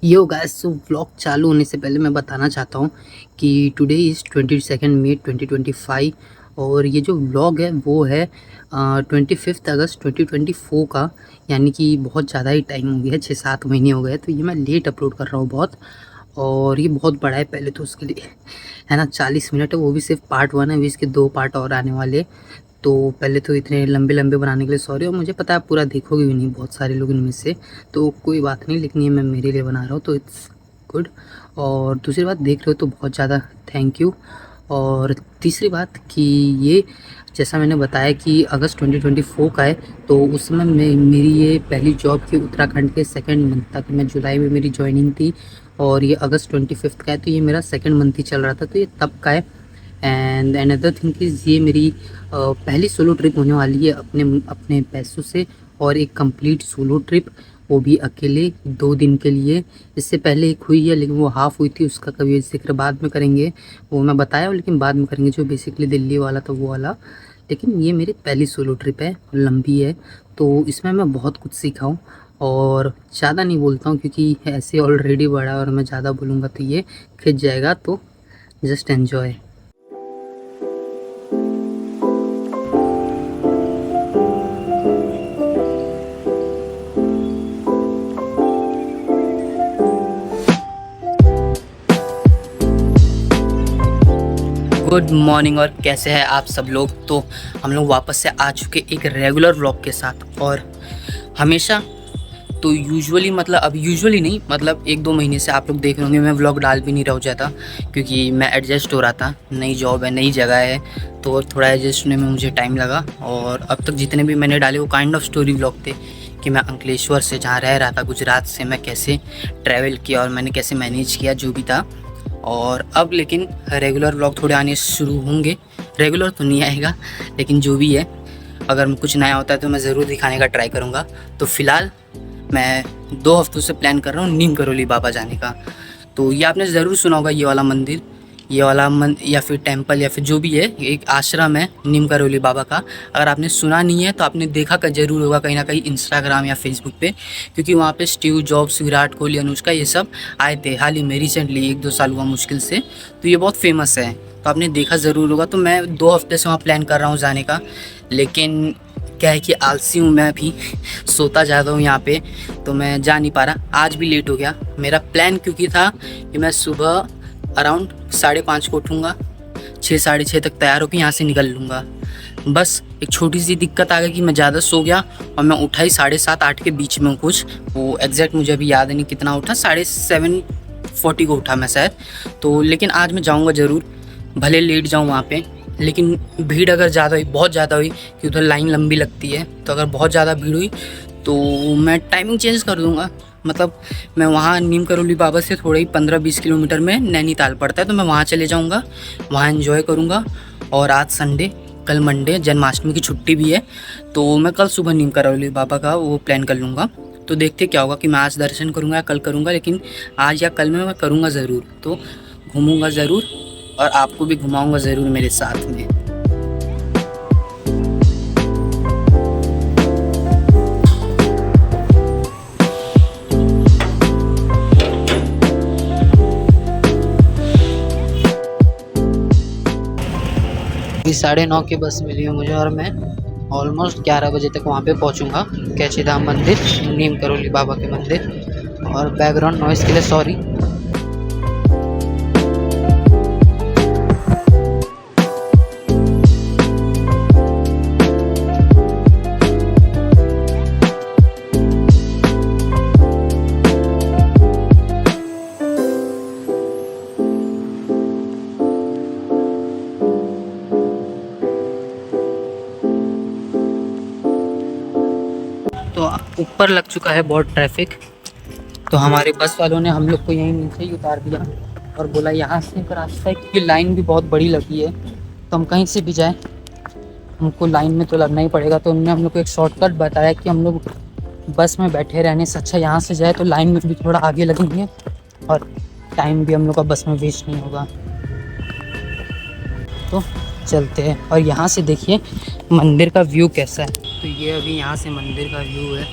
Yo guys, सो vlog चालू होने से पहले मैं बताना चाहता हूँ कि टुडे इज़ 22 मई 2025 और ये जो व्लॉग है वो है 25 अगस्त 2024 का। यानी कि बहुत ज़्यादा ही टाइम हो गया है, 6-7 महीने हो गए, तो ये मैं लेट अपलोड कर रहा हूँ बहुत। और ये बहुत बड़ा है पहले तो उसके लिए, है ना। 40 मिनट है, वो भी सिर्फ पार्ट 1 है, अभी इसके 2 पार्ट और आने वाले। तो पहले तो इतने लंबे-लंबे बनाने के लिए सॉरी, और मुझे पता है आप पूरा देखोगे भी नहीं बहुत सारे लोग इनमें से, तो कोई बात नहीं, लेकिन ये मैं मेरे लिए बना रहा हूँ तो इट्स गुड। और दूसरी बात, देख रहे हो तो बहुत ज़्यादा थैंक यू। और तीसरी बात कि ये जैसा मैंने बताया कि अगस्त 2024 का है, तो उस समय मेरी ये पहली जॉब थी उत्तराखंड के सेकंड मंथ तक। मैं जुलाई में मेरी जॉइनिंग थी और ये अगस्त 25 का है, तो ये मेरा सेकंड मंथ ही चल रहा था, तो ये तब का है। एंड अनदर थिंग इज़ ये मेरी पहली सोलो ट्रिप होने वाली है अपने अपने पैसों से, और एक कंप्लीट सोलो ट्रिप, वो भी अकेले 2 दिन के लिए। इससे पहले एक हुई है लेकिन वो हाफ़ हुई थी, उसका कभी ज़िक्र बाद में करेंगे, वो मैं बताया लेकिन बाद में करेंगे, जो बेसिकली दिल्ली वाला था वो वाला। लेकिन ये मेरी पहली सोलो ट्रिप है, लंबी है, तो इसमें मैं बहुत कुछ सीखा हूँ। और ज़्यादा नहीं बोलता हूँ क्योंकि ऐसे ऑलरेडी बड़ा है और मैं ज़्यादा बोलूँगा तो ये खिंच जाएगा, तो जस्ट एन्जॉय। गुड मॉर्निंग, और कैसे हैं आप सब लोग। तो हम लोग वापस से आ चुके एक रेगुलर व्लॉग के साथ। और हमेशा तो यूजुअली, मतलब अब यूजुअली नहीं, मतलब 1-2 महीने से आप लोग देख रहे होंगे मैं व्लॉग डाल भी नहीं रहा ज़्यादा, क्योंकि मैं एडजस्ट हो रहा था। नई जॉब है, नई जगह है, तो थोड़ा एडजस्ट होने में मुझे टाइम लगा। और अब तक जितने भी मैंने डाले वो काइंड ऑफ स्टोरी व्लॉग थे कि मैं अंकलेश्वर से जहाँ रह रहा था गुजरात से, मैं कैसे ट्रैवल किया और मैंने कैसे मैनेज किया, जो भी था। और अब लेकिन रेगुलर व्लॉग थोड़े आने शुरू होंगे। रेगुलर तो नहीं आएगा, लेकिन जो भी है, अगर कुछ नया होता है तो मैं ज़रूर दिखाने का ट्राई करूँगा। तो फ़िलहाल मैं 2 हफ्तों से प्लान कर रहा हूँ नीम करोली बाबा जाने का। तो ये आपने ज़रूर सुना होगा, ये वाला मंदिर, ये वाला या फिर टेंपल या फिर जो भी है, एक आश्रम है नीम करोली बाबा का। अगर आपने सुना नहीं है तो आपने देखा का ज़रूर होगा कहीं ना कहीं इंस्टाग्राम या फेसबुक पे, क्योंकि वहाँ पे स्टीव जॉब्स, विराट कोहली, अनुष्का, ये सब आए थे हाल ही में, रिसेंटली 1-2 साल हुआ मुश्किल से। तो ये बहुत फेमस है, तो आपने देखा ज़रूर होगा। तो मैं 2 हफ्ते से वहाँ प्लान कर रहा हूँ जाने का, लेकिन क्या है कि आलसी हूँ मैं भी, सोता ज़्यादा हूँ यहाँ पे, तो मैं जा नहीं पा रहा। आज भी लेट हो गया मेरा प्लान, क्योंकि था कि मैं सुबह अराउंड 5:30 को उठूँगा, 6-6:30 तक तैयार होकर यहाँ से निकल लूँगा। बस एक छोटी सी दिक्कत आ गई कि मैं ज़्यादा सो गया और मैं उठा ही 7:30-8 के बीच में कुछ, वो एग्जैक्ट मुझे अभी याद नहीं कितना उठा, 7:40 को उठा मैं शायद। तो लेकिन आज मैं जाऊँगा ज़रूर, भले लेट जाऊँ वहाँ पे, लेकिन भीड़ अगर ज़्यादा हुई, बहुत ज़्यादा हुई, कि उधर लाइन लंबी लगती है, तो अगर बहुत ज़्यादा भीड़ हुई तो मैं टाइमिंग चेंज कर दूँगा। मतलब मैं वहाँ नीम करोली बाबा से थोड़े ही 15-20 किलोमीटर में नैनीताल पड़ता है, तो मैं वहाँ चले जाऊँगा, वहाँ एंजॉय करूँगा। और आज संडे, कल मंडे, जन्माष्टमी की छुट्टी भी है, तो मैं कल सुबह नीम करोली बाबा का वो प्लान कर लूँगा। तो देखते क्या होगा कि मैं आज दर्शन करूँगा या कल करूँगा, लेकिन आज या कल में मैं करूँगा ज़रूर। तो घूमूँगा ज़रूर और आपको भी घुमाऊँगा ज़रूर मेरे साथ में। अभी 9:30 की बस मिली है मुझे, और मैं ऑलमोस्ट 11 बजे तक वहाँ पे पहुँचूँगा, कैची धाम मंदिर, नीम करोली बाबा के मंदिर। और बैकग्राउंड नॉइज़ के लिए सॉरी। तो ऊपर लग चुका है बहुत ट्रैफिक, तो हमारे बस वालों ने हम लोग को यहीं नीचे ही उतार दिया और बोला यहाँ से एक रास्ता है, क्योंकि लाइन भी बहुत बड़ी लगी है, तो हम कहीं से भी जाएं हमको लाइन में तो लगना ही पड़ेगा। तो उन्होंने हम लोग को एक शॉर्टकट बताया कि हम लोग बस में बैठे रहने से अच्छा यहाँ से जाए, तो लाइन में भी थोड़ा आगे लगेंगे और टाइम भी हम लोग का बस में वेस्ट नहीं होगा। तो चलते हैं, और यहाँ से देखिए मंदिर का व्यू कैसा है। तो ये अभी यहाँ से मंदिर का व्यू है,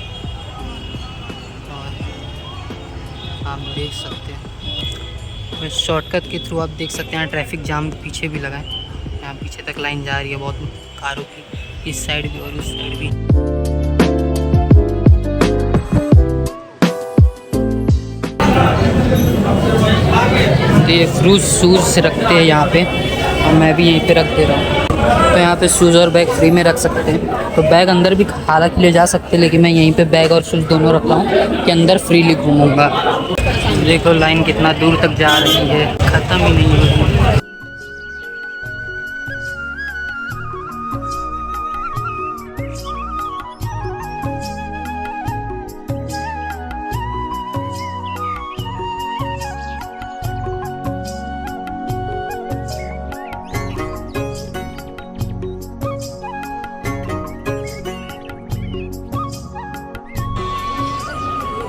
और आप देख सकते हैं। शॉर्टकट के थ्रू आप देख सकते हैं ट्रैफिक जाम पीछे भी लगा है। यहाँ पीछे तक लाइन जा रही है बहुत कारों की, इस साइड भी और उस साइड भी। तो ये फ्रूट शूज़ रखते हैं यहाँ पे और मैं भी यहीं पे रख दे रहा हूँ। तो यहाँ पे शूज़ और बैग फ्री में रख सकते हैं। तो बैग अंदर भी हालांकि ले जा सकते हैं, लेकिन मैं यहीं पे बैग और शूज़ दोनों रख रहा हूँ कि अंदर फ्रीली घूमूंगा। देखो लाइन कितना दूर तक जा रही है, ख़त्म ही नहीं होगी।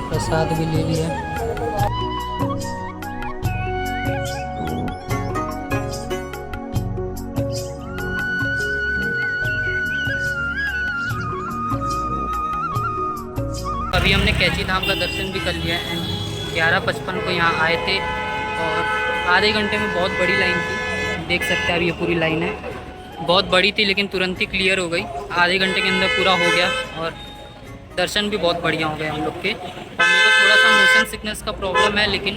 प्रसाद भी ले लिया। अभी हमने कैची धाम का दर्शन भी कर लिया एंड 11:55 को यहाँ आए थे और आधे घंटे में बहुत बड़ी लाइन थी। देख सकते हैं अब ये पूरी लाइन है, बहुत बड़ी थी लेकिन तुरंत ही क्लियर हो गई। आधे घंटे के अंदर पूरा हो गया और दर्शन भी बहुत बढ़िया हो गए हम लोग के। और मेरे को थोड़ा सा मोशन सिकनेस का प्रॉब्लम है, लेकिन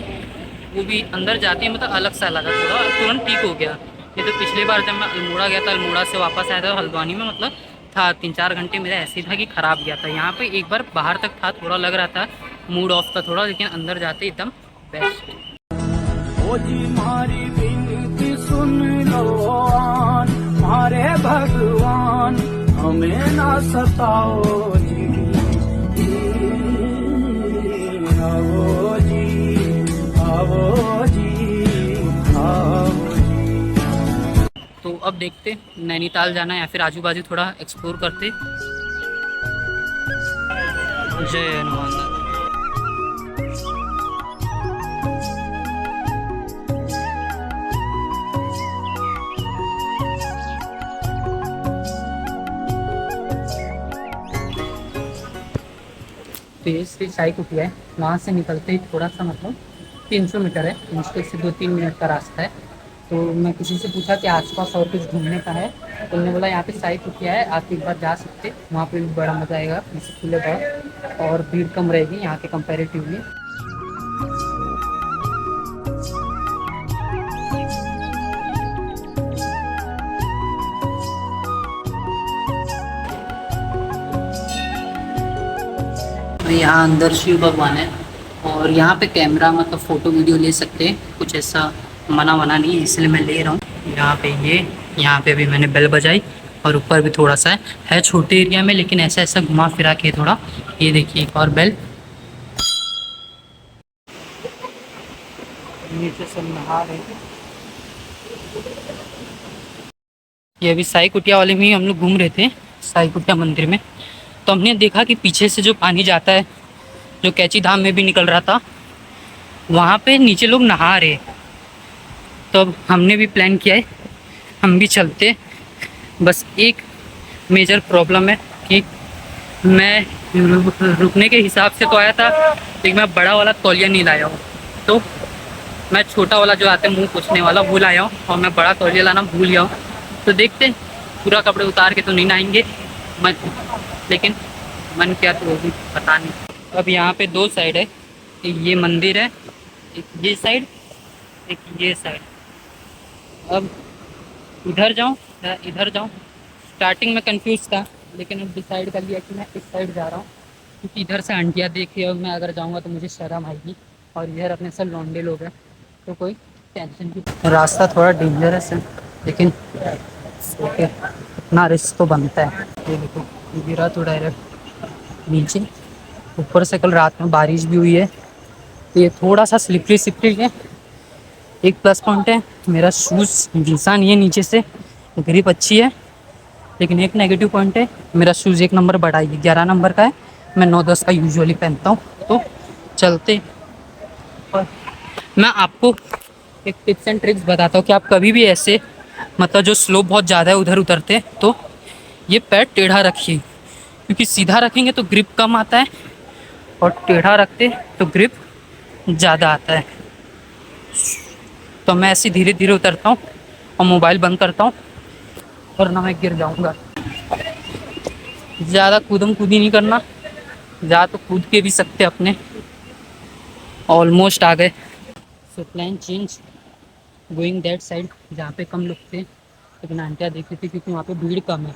वो भी अंदर जाते हैं मतलब अलग सा लगा, थोड़ा तुरंत ठीक हो गया। ये तो पिछली बार जब मैं अल्मोड़ा गया था, अल्मोड़ा से वापस आया था हल्द्वानी में मतलब था 3-4 घंटे मेरा ऐसे था कि ख़राब गया था। यहाँ पे एक बार बाहर तक था, थोड़ा लग रहा था मूड ऑफ था थोड़ा, लेकिन अंदर जाते एकदम बेस्ट। ओ जी मारी विनती सुन लो मारे भगवान, हमें ना सताओ जी, आओ जी आओ जी आओ जी। तो अब देखते नैनीताल जाना है या फिर आजू बाजू थोड़ा एक्सप्लोर करते। जय हनुमान। तो ये श्री साई कुटिया है, वहाँ से निकलते ही थोड़ा सा मतलब 300 मीटर है, मुश्किल से 2-3 मिनट का रास्ता है। तो मैं किसी से पूछा कि आसपास और कुछ घूमने का है, तो उन्होंने बोला यहाँ पे साई कुटिया है, आप एक बार जा सकते, वहाँ पे भी बड़ा मज़ा आएगा, जैसे खुले बहुत और भीड़ कम रहेगी यहाँ के कंपेरेटिवली। यहाँ अंदर शिव भगवान है और यहाँ पे कैमरा मतलब फ़ोटो वीडियो ले सकते हैं, कुछ ऐसा मना नहीं है, इसलिए मैं ले रहा हूँ। यहाँ पे यहाँ पे भी मैंने बेल बजाई और ऊपर भी थोड़ा सा है छोटे एरिया में, लेकिन ऐसा घुमा फिरा के थोड़ा। ये देखिए एक और बेल। नीचे सब नहा रहे हैं। ये अभी साई कुटिया वाले में हम लोग घूम रहे थे, साई कुटिया मंदिर में। तो हमने देखा कि पीछे से जो पानी जाता है, जो कैची धाम में भी निकल रहा था, वहाँ पे नीचे लोग नहा रहे। तो अब हमने भी प्लान किया है हम भी चलते। बस एक मेजर प्रॉब्लम है कि मैं रुकने के हिसाब से तो आया था, लेकिन मैं बड़ा वाला तौलिया नहीं लाया हूँ। तो मैं छोटा वाला जो आता है मुँह पोंछने वाला वो लाया हूँ और मैं बड़ा तौलिया लाना भूल गया हूँ। तो देखते हैं, पूरा कपड़े उतार के तो नहीं नहाएंगे लेकिन मन क्या तो वो भी पता नहीं। अब यहाँ पे 2 साइड है, एक ये मंदिर है, एक ये साइड, एक ये साइड। अब इधर जाऊँ या इधर जाऊँ, स्टार्टिंग में कंफ्यूज था, लेकिन अब डिसाइड कर लिया कि मैं इस साइड जा रहा हूँ, क्योंकि इधर से आंटियाँ देखी और मैं अगर जाऊँगा तो मुझे शर्म आएगी, और इधर अपने सब लौंडे लोग हैं तो कोई टेंशन की। रास्ता थोड़ा डेंजरस है, लेकिन ओके इतना रिस्क तो बनता है। ये देखो गिरा तो डायरेक्ट नीचे। ऊपर से कल रात में बारिश भी हुई है, तो ये थोड़ा सा स्लिपरी है। एक प्लस पॉइंट है, मेरा शूज़ घिसा नहीं है नीचे से, ग्रिप अच्छी है। लेकिन एक नेगेटिव पॉइंट है, मेरा शूज़ 1 नंबर बड़ा है, 11 नंबर का है, मैं 9-10 का यूजुअली पहनता हूँ। तो चलते, और मैं आपको एक टिप्स एंड ट्रिक्स बताता हूँ कि आप कभी भी ऐसे मतलब जो स्लोप बहुत ज़्यादा है उधर उतरते तो ये पैर टेढ़ा रखिए, क्योंकि सीधा रखेंगे तो ग्रिप कम आता है और टेढ़ा रखते तो ग्रिप ज़्यादा आता है। तो मैं ऐसे धीरे धीरे उतरता हूँ और मोबाइल बंद करता हूँ, वरना मैं गिर जाऊँगा। ज़्यादा कूदम कूदी नहीं करना, ज़्यादा तो कूद के भी सकते अपने। ऑलमोस्ट आ गए। So plan change, going that side जहाँ पे कम लोग थे, लेकिन आंटियाँ देख रही थी क्योंकि वहाँ पे भीड़ कम है।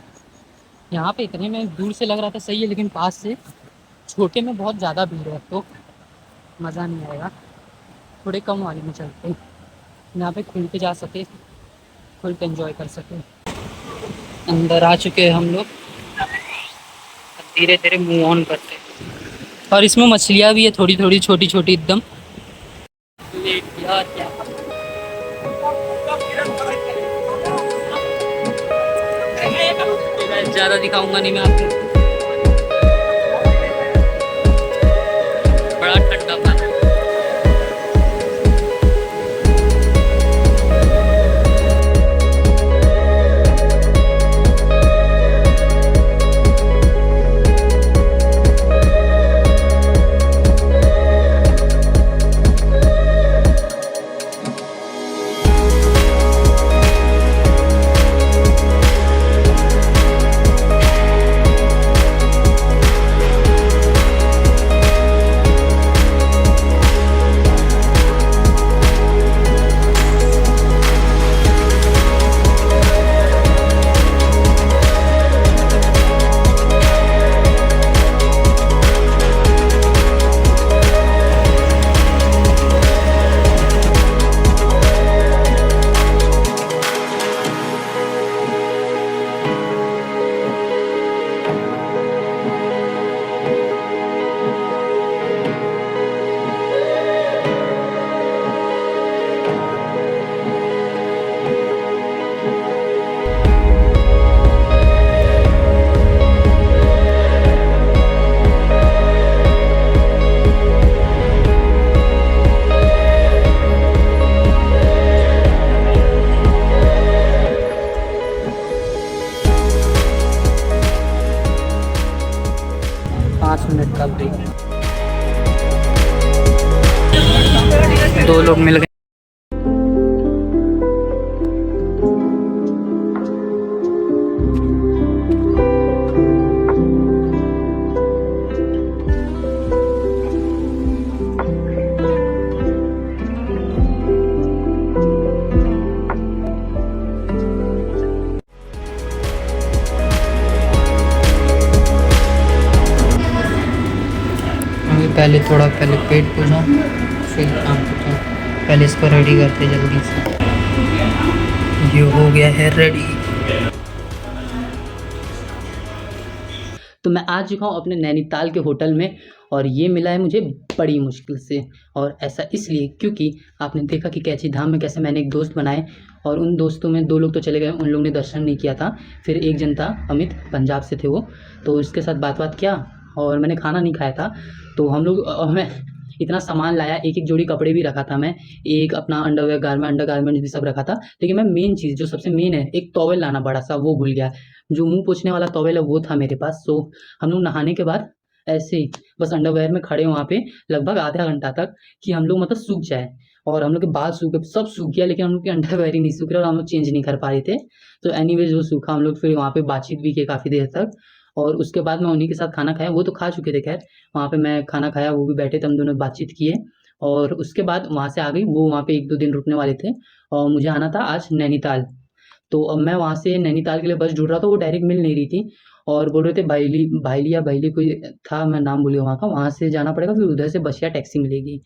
यहाँ पे इतने में दूर से लग रहा था सही है, लेकिन पास से छोटे में बहुत ज़्यादा भीड़ है, तो मज़ा नहीं आएगा। थोड़े कम वाले में चलते हैं, जहाँ पे खुल के जा सके, खुल के एंजॉय कर सके। अंदर आ चुके हैं हम लोग, धीरे धीरे मूव ऑन करते हैं। और इसमें मछलियाँ भी है थोड़ी थोड़ी, छोटी छोटी एकदम। यार क्या ज़्यादा दिखाऊंगा नहीं मैं आपको। बड़ा ठंडा पानी। मिनट का ब्रेक। दो लोग मिल गए। पहले थोड़ा पहले पेट पूजा, फिर काम पूजा। पहले इसको रेडी करते जल्दी से। ये हो गया है रेडी। तो मैं आ चुका हूँ अपने नैनीताल के होटल में, और ये मिला है मुझे बड़ी मुश्किल से। और ऐसा इसलिए क्योंकि आपने देखा कि कैची धाम में कैसे मैंने एक दोस्त बनाए, और उन दोस्तों में 2 लोग तो चले गए, उन लोगों ने दर्शन नहीं किया था। फिर एक जन था अमित, पंजाब से थे वो, तो उसके साथ बात किया, और मैंने खाना नहीं खाया था। तो हम लोग मैं इतना सामान लाया, एक एक जोड़ी कपड़े भी रखा था मैं, एक अपना अंडर गारमेंट भी सब रखा था। लेकिन मैं मेन चीज़ जो सबसे मेन है, एक टॉवेल लाना बड़ा सा, वो भूल गया। जो मुंह पोंछने वाला टॉवेल है वो था मेरे पास। सो हम लोग नहाने के बाद ऐसे ही बस अंडरवेयर में खड़े वहाँ पे लगभग आधा घंटा तक, कि हम लोग मतलब सूख जाए। और हम लोग के बाल सूखे, सब सूख गया, लेकिन हम लोग के अंडरवेयर ही नहीं सूख रहे, और हम लोग चेंज नहीं कर पा रहे थे। तो एनीवेज वो सूखा, हम लोग फिर वहाँ पे बातचीत भी किए काफ़ी देर तक। और उसके बाद मैं उन्हीं के साथ खाना खाया, वो तो खा चुके थे खैर। वहाँ पे मैं खाना खाया, वो भी बैठे थे, हम दोनों बातचीत किए। और उसके बाद वहाँ से आ गई वो, वहाँ पे 1-2 दिन रुकने वाले थे, और मुझे आना था आज नैनीताल। तो अब मैं वहाँ से नैनीताल के लिए बस ढूँढ रहा था, वो डायरेक्ट मिल नहीं रही थी, और बोल रहे थे भाईली कोई था, मैं नाम भूल गया वहाँ का, वहाँ से जाना पड़ेगा, फिर उधर से बस या टैक्सी मिलेगी।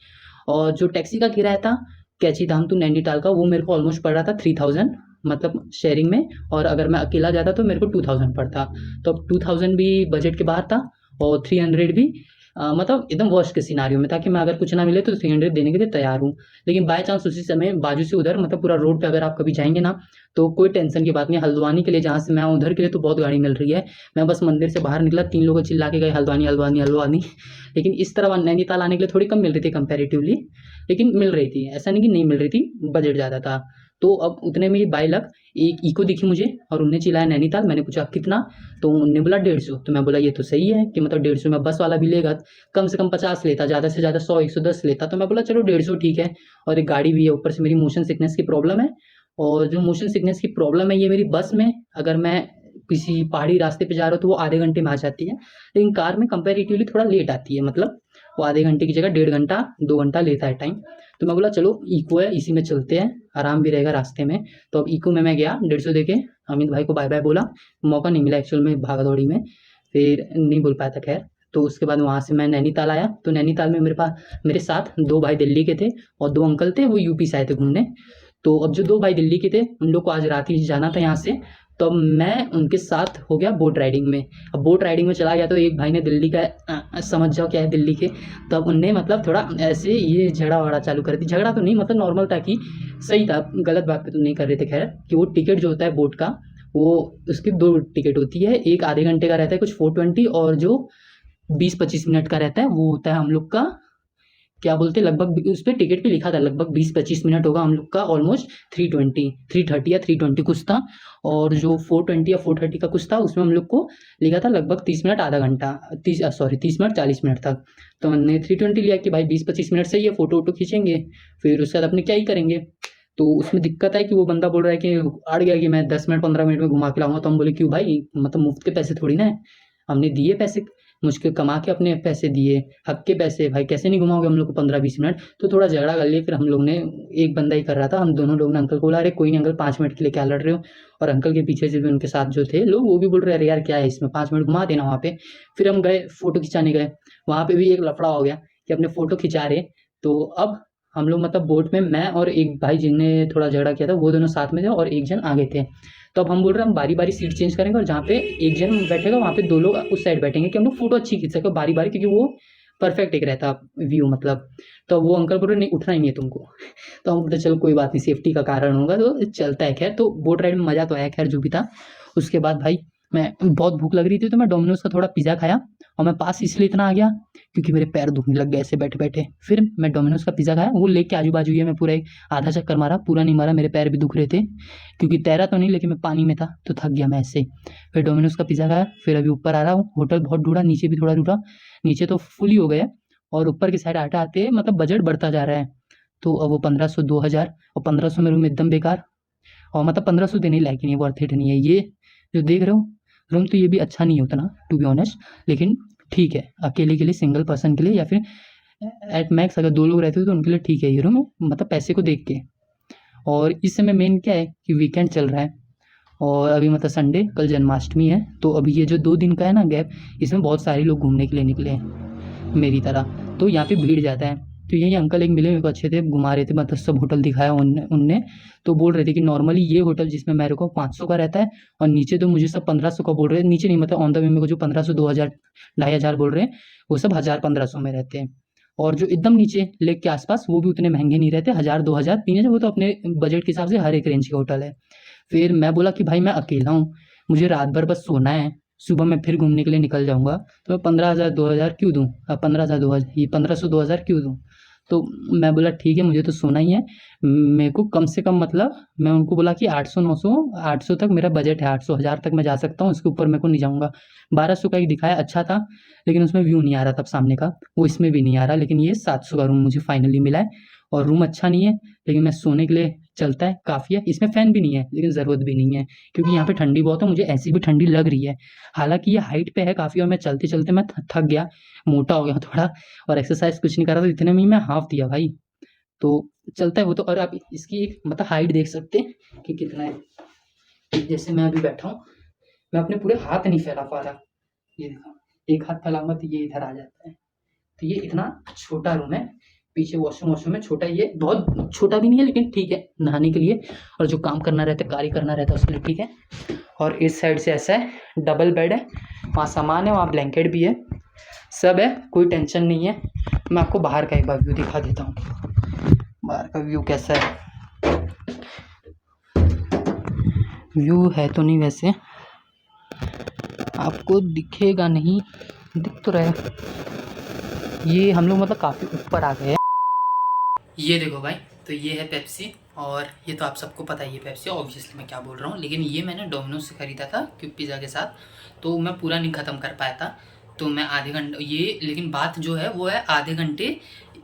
और जो टैक्सी का किराया था कैची धाम टू नैनीताल का, वो मेरे को ऑलमोस्ट पड़ रहा था 3000, मतलब शेयरिंग में। और अगर मैं अकेला जाता तो मेरे को 2000 पड़ता। तो अब 2000 भी बजट के बाहर था, और 300 भी मतलब एकदम वर्स्ट के सिनारियो में था, कि मैं अगर कुछ ना मिले तो 300 देने के लिए तैयार हूँ। लेकिन बाय चांस उसी समय बाजू से उधर, मतलब पूरा रोड पे अगर आप कभी जाएंगे ना, तो कोई टेंशन की बात नहीं। हल्द्वानी के लिए जहाँ से मैं आऊँ उधर के लिए तो बहुत गाड़ी मिल रही है। मैं बस मंदिर से बाहर निकला, 3 लोग चिल्ला के गए हल्द्वानी हल्द्वानी हल्द्वानी। लेकिन इस तरह नैनीताल आने के लिए थोड़ी कम मिल रही थी कंपेरेटिवली, लेकिन मिल रही थी, ऐसा नहीं कि नहीं मिल रही थी, बजट ज़्यादा था। तो अब उतने में ही बाय लक एक इको दिखी मुझे और उनने चिल्लाया नैनीताल। मैंने पूछा कितना, तो उनने बोला 150। तो मैं बोला ये तो सही है कि मतलब 150 में बस वाला भी लेगा, कम से कम 50 लेता, ज़्यादा से ज़्यादा 100 110 लेता। तो मैं बोला चलो 150 ठीक है। और एक गाड़ी भी है, ऊपर से मेरी मोशन सिकनेस की प्रॉब्लम है, और जो मोशन सिकनेस की प्रॉब्लम है ये मेरी बस में, अगर मैं किसी पहाड़ी रास्ते पे जा रहा हूँ तो वो आधे घंटे में आ जाती है, लेकिन कार में कंपेरेटिवली थोड़ा लेट आती है, मतलब वो आधे घंटे की जगह 1.5 घंटा 2 घंटा लेता है टाइम। तो मैं बोला चलो इको है, इसी में चलते हैं, आराम भी रहेगा रास्ते में। तो अब इको में मैं गया, 150 दे के अमित भाई को बाय बाय बोला। मौका नहीं मिला एक्चुअल में भागा दौड़ी में, फिर नहीं बोल पाया था खैर। तो उसके बाद वहाँ से मैं नैनीताल आया। तो नैनीताल में मेरे साथ 2 भाई दिल्ली के थे और 2 अंकल थे, वो यूपी से आए थे घूमने। तो अब जो 2 भाई दिल्ली के थे उन लोग को आज रात ही जाना था यहाँ से, तो मैं उनके साथ हो गया बोट राइडिंग में। अब बोट राइडिंग में चला गया तो एक भाई ने दिल्ली का समझ जाओ क्या है दिल्ली के, तब उनने मतलब थोड़ा ऐसे ये झगड़ा वड़ा चालू कर दी। झगड़ा तो नहीं, मतलब नॉर्मल था कि सही था, गलत बात पे तो नहीं कर रहे थे खैर, कि वो टिकट जो होता है बोट का, वो उसकी 2 टिकट होती है, एक आधे घंटे का रहता है कुछ 420, और जो 20-25 मिनट का रहता है वो होता है हम लोग का, क्या बोलते हैं, लगभग उस पर टिकट पे लिखा था लगभग 20-25 मिनट होगा हम लोग का, ऑलमोस्ट 330 या 320 कुछ था। और जो 420 या 430 का कुछ था उसमें हम लोग को लिखा था लगभग 30 मिनट आधा घंटा, 30 मिनट 40 मिनट तक। तो हमने 320 लिया कि भाई 20-25 मिनट सही है, फोटो वोटो खींचेंगे, फिर उसके बाद अपने क्या ही करेंगे। तो उसमें दिक्कत है कि वो बंदा बोल रहा है कि अड़ गया कि मैं 10 मिनट 15 मिनट में घुमा के लाऊंगा। तो हम बोले क्यों भाई, मतलब मुफ्त के पैसे थोड़ी ना है, हमने दिए पैसे, मुश्किल कमा के अपने पैसे दिए, हक के पैसे, भाई कैसे नहीं घुमाओगे हम लोग को 15-20 मिनट। तो थोड़ा झगड़ा कर लिए, फिर हम लोग ने, एक बंदा ही कर रहा था, हम दोनों लोग ने अंकल को बोला अरे कोई नहीं अंकल 5 मिनट के लिए क्या लड़ रहे हो। और अंकल के पीछे से भी उनके साथ जो थे लोग वो भी बोल रहे अरे यार क्या है इसमें, 5 मिनट घुमा देना वहाँ पे। फिर हम गए फोटो खिंचाने गए, वहाँ पे भी एक लफड़ा हो गया कि अपने फोटो खिंचा रहे। तो अब हम लोग मतलब बोट में मैं और एक भाई जिनने थोड़ा झगड़ा किया था वो दोनों साथ में थे और एक जन आगे थे। तो अब हम बोल रहे हैं हम बारी बारी सीट चेंज करेंगे और जहाँ पे एक जन बैठेगा वहाँ पे 2 लोग उस साइड बैठेंगे कि हम लोग फोटो अच्छी खींच सके बारी बारी, क्योंकि वो परफेक्ट एक रहता व्यू मतलब। तो वो अंकल बोल रहे नहीं उठना ही नहीं है तुमको। तो हम बोलते चलो कोई बात नहीं, सेफ्टी का कारण होगा तो चलता है खैर। तो बोट राइड में मज़ा तो आया खैर जो भी था। उसके बाद भाई मैं बहुत भूख लग रही थी तो मैं डोमिनोज का थोड़ा पिज़्ज़ा खाया, और मैं पास इसलिए इतना आ गया क्योंकि मेरे पैर दुखने लग गए ऐसे बैठे बैठे। फिर मैं डोमिनोज का पिज़्ज़ा खाया, वो लेके आजू बाजू ही मैं पूरा एक आधा चक्कर मारा, पूरा नहीं मारा, मेरे पैर भी दुख रहे थे क्योंकि तैरा तो नहीं लेकिन मैं पानी में था तो थक गया मैं ऐसे ही। फिर डोमिनोज का पिज़्ज़ा खाया, फिर अभी ऊपर आ रहा हूँ, होटल बहुत ढूंढा, नीचे भी थोड़ा ढूंढा, नीचे तो फुल ही हो गया, और ऊपर की साइड आते आते मतलब बजट बढ़ता जा रहा है। तो अब वो 1500 2000, और 1500 में रूम एकदम बेकार, और मतलब 1500 देने लायक ही नहीं, वर्थ इट नहीं है। ये जो देख रहे हो रूम, तो ये भी अच्छा नहीं है उतना टू बी ऑनेस्ट, लेकिन ठीक है अकेले के लिए, सिंगल पर्सन के लिए, या फिर एट मैक्स अगर 2 लोग रहते हो तो उनके लिए ठीक है ये रूम, मतलब पैसे को देख के। और इस समय मेन क्या है कि वीकेंड चल रहा है, और अभी मतलब संडे, कल जन्माष्टमी है, तो अभी ये जो 2 दिन का है ना गैप, इसमें बहुत सारे लोग घूमने के लिए निकले हैं मेरी तरह, तो यहाँ पे भीड़ ज़्यादा है। तो यही अंकल एक मिले मेरे को, अच्छे थे, घुमा रहे थे, मतलब सब होटल दिखाया उनने। तो बोल रहे थे कि नॉर्मली ये होटल जिसमें मेरे को 500 का रहता है, और नीचे तो मुझे सब 1500 का बोल रहे हैं, नीचे नहीं मतलब ऑन द वे मेरे को जो 1500 2000 2500 बोल रहे हैं वो सब 1000-1500 में रहते हैं। और जो एकदम नीचे लेक के आसपास वो भी उतने महंगे नहीं रहते, 1000 2000 3000, वो तो अपने बजट के हिसाब से हर एक रेंज के होटल है। फिर मैं बोला कि भाई मैं अकेला हूँ, मुझे रात भर बस सोना है, सुबह मैं फिर घूमने के लिए निकल जाऊँगा, तो मैं 15,000 2000 क्यों दूँ, 15,000 2000 ये 1500 2000 क्यों दूँ। तो मैं बोला ठीक है मुझे तो सोना ही है, मेरे को कम से कम मतलब मैं उनको बोला कि 800 900 800 तक मेरा बजट है, 800 1000 तक मैं जा सकता हूँ, उसके ऊपर मेरे को नहीं जाऊँगा। 1200 का एक दिखाया अच्छा था, लेकिन उसमें व्यू नहीं आ रहा था सामने का, वो इसमें भी नहीं आ रहा, लेकिन ये 700 का रूम मुझे फाइनली मिला है। और रूम अच्छा नहीं है लेकिन मैं सोने के लिए चलता है, काफ़ी है, इसमें फ़ैन भी नहीं है लेकिन ज़रूरत भी नहीं है क्योंकि यहाँ पे ठंडी बहुत है, मुझे ऐसी भी ठंडी लग रही है। हालांकि ये हाइट पे है काफ़ी, और मैं चलते चलते मैं थक गया, मोटा हो गया थोड़ा, और एक्सरसाइज कुछ नहीं कर रहा था, इतने में ही मैं हाफ दिया भाई। तो चलता है वो तो। और आप इसकी एक मतलब हाइट देख सकते हैं कि कितना है। जैसे मैं अभी बैठा हूँ, मैं अपने पूरे हाथ नहीं फैला पा रहा, ये देखो, एक हाथ फैलाऊंगा तो ये इधर आ जाता है। तो ये इतना छोटा रूम है, पीछे वॉशरूम है छोटा, ये बहुत छोटा भी नहीं है लेकिन ठीक है नहाने के लिए, और जो काम करना रहता है कार्य करना रहता है उसके लिए ठीक है। और इस साइड से ऐसा है, डबल बेड है, वहाँ सामान है, वहाँ ब्लैंकेट भी है, सब है, कोई टेंशन नहीं है। मैं आपको बाहर का एक बार व्यू दिखा देता हूँ, बाहर का व्यू कैसा है। व्यू है तो नहीं वैसे, आपको दिखेगा नहीं, दिख तो रहा है। ये हम लोग मतलब काफ़ी ऊपर आ गए हैं। ये देखो भाई, तो ये है पेप्सी और ये तो आप सबको पता ही है पेप्सी, ऑब्वियसली मैं क्या बोल रहा हूँ। लेकिन ये मैंने डोमिनोज से ख़रीदा था क्योंकि पिज़्ज़ा के साथ, तो मैं पूरा नहीं ख़त्म कर पाया था। तो मैं आधे घंटे ये, लेकिन बात जो है वो है आधे घंटे